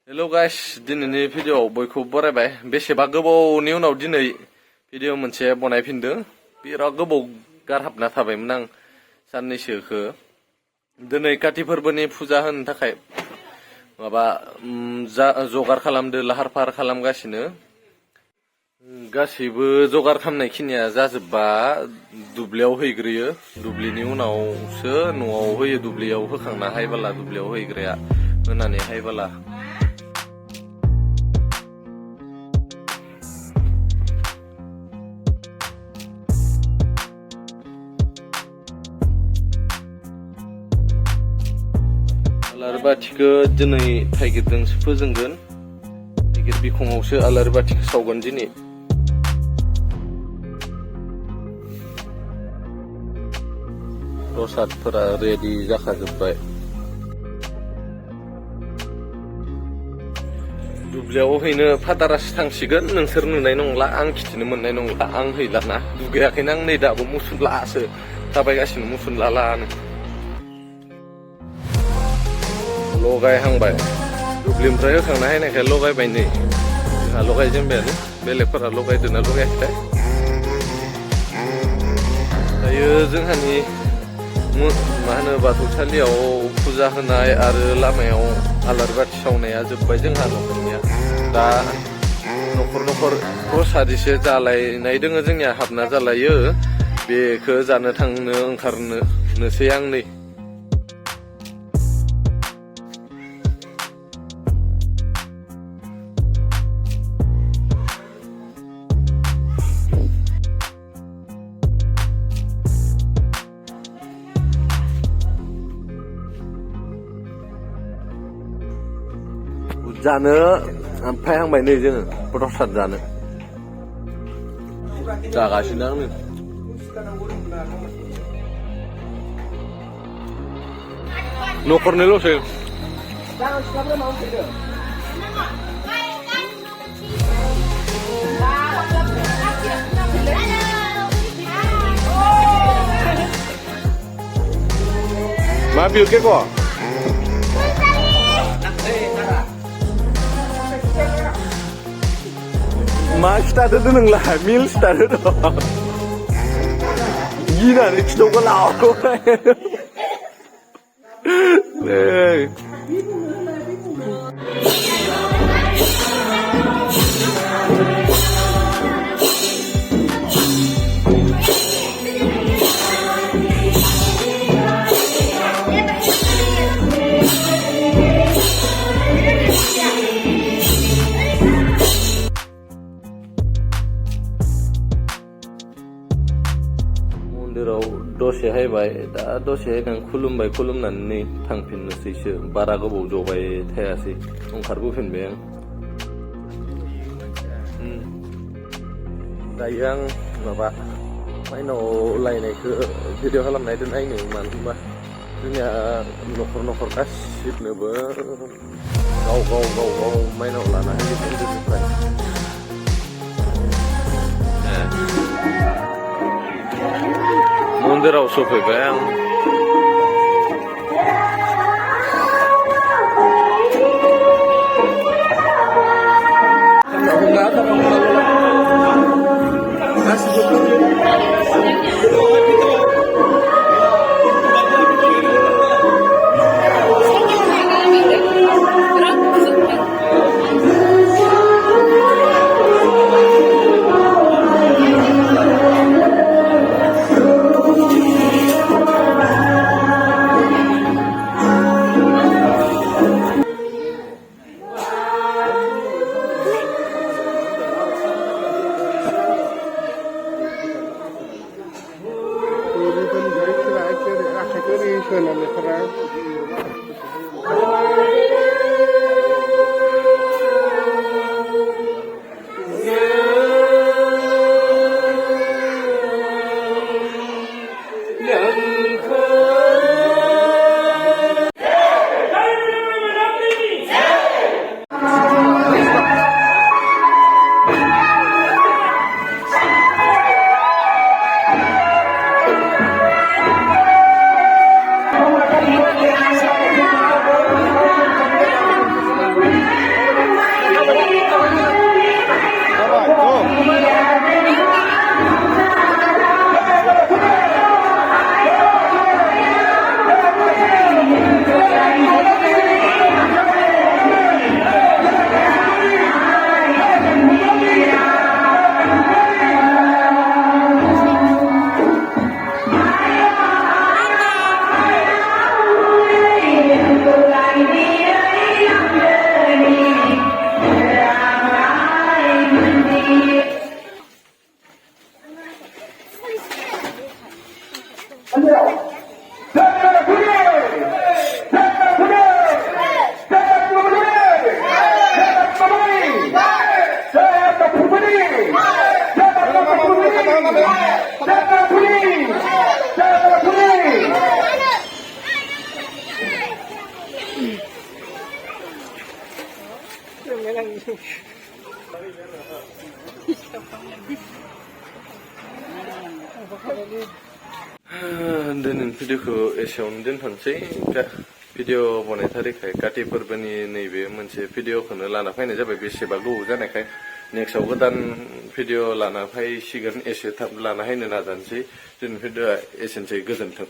हेल' guys दिनैनि भिडिअ'आव बयखौ बरायबाय बेसेबा गोबावनि उनाव दिनै भिडिअ' मोनसे बनायफिनदों बिराद गोबाव गारहाबना थाबायमोन आं साननैसोखो दिनै काति फोरबोनि फुजा होनो थाखाय माबा जगार खालामदो लाहार फाहार खालामगासिनो गासैबो जगार खालामनाय खिनिया जाजोबबा दुब्लियाव हैग्रोयो दुब्लिनि उनावसो न'आव होयो दुब्लियाव होखांना हायबोला दुब्लियाव हैग्राया होनानै हायबोला आलारि बाथिखौ दिनै थाइगिरजोंसो फोजोंगोन थाइगिर बिखङावसो आलारि बाथिखौ सावगोन दिनै प्रसादफोरा रेडि जाखाजोब्बाय दुब्लियाव हैनो फादारासो थांसिगोन नोंसोर नुनाय नंला आं खिथिनो मोननाय नंला आं हैलाना दुगैयाखैनो आं नै दाबो मुसुनलासो थाबायगासिनो मुसुनलालानो लगायहांबाय दुब्लिनिफ्राय होखांना हायनायखाय लगायबाय नै जोंहा लगायजेनबायानो बेलेगफोरा लगायदोंना लगायाखैथाय दायो जोंहानि मा होनो बाथौसालियाव फुजा होनाय आरो लामायाव आलारि बाथि सावनाया जोब्बाय जोंहा न'खरनिया दा न'खर न'खर प्रसाद एसे जालायनाय दोङो जोंनिया हाबना जालायो बेखौ जानो थांनो ओंखारनोसै आं नै जानो फायहांबाय नै जोङो प्रसाद जानो जागासिनो आं न'खरनैल'सै मा बिलके kok मा खिथादो नोंलाय मिल खिथादो गिनानै खिथावखौ लावाखै मन्दिराव दसे हायबाय दा दसे हायनानै खुलुमनानै थांफिननोसैसो बारा गोबाव जबाय थायासै ओंखारबोफिनबाय आं दायो आं माबा माइनाव लायनायखौ भिडिअ खालामनायदो नायनो मानो होनबा जोंनिया न'खर गासिबनोबो गाव माइनाव लाना होयो मन्दिरनिफ्राय मन्दिराव सफैबाय आं दिनैनि भिडिअखौ एसेयावनो दोनथ'नोसै भिडिअ बनायथारिखाय काति फोरबोनि नैबे मोनसे भिडिअखौनो लाना फैनाय जाबाय बेसेबा गोबाव जानायखाय नेक्स्टआव गोदान भिडिअ लाना फैसिगोन एसे थाब लाना फैनो नाजानोसै दिनैनि भिडिअआ एसेनोसै गोजोन्थों।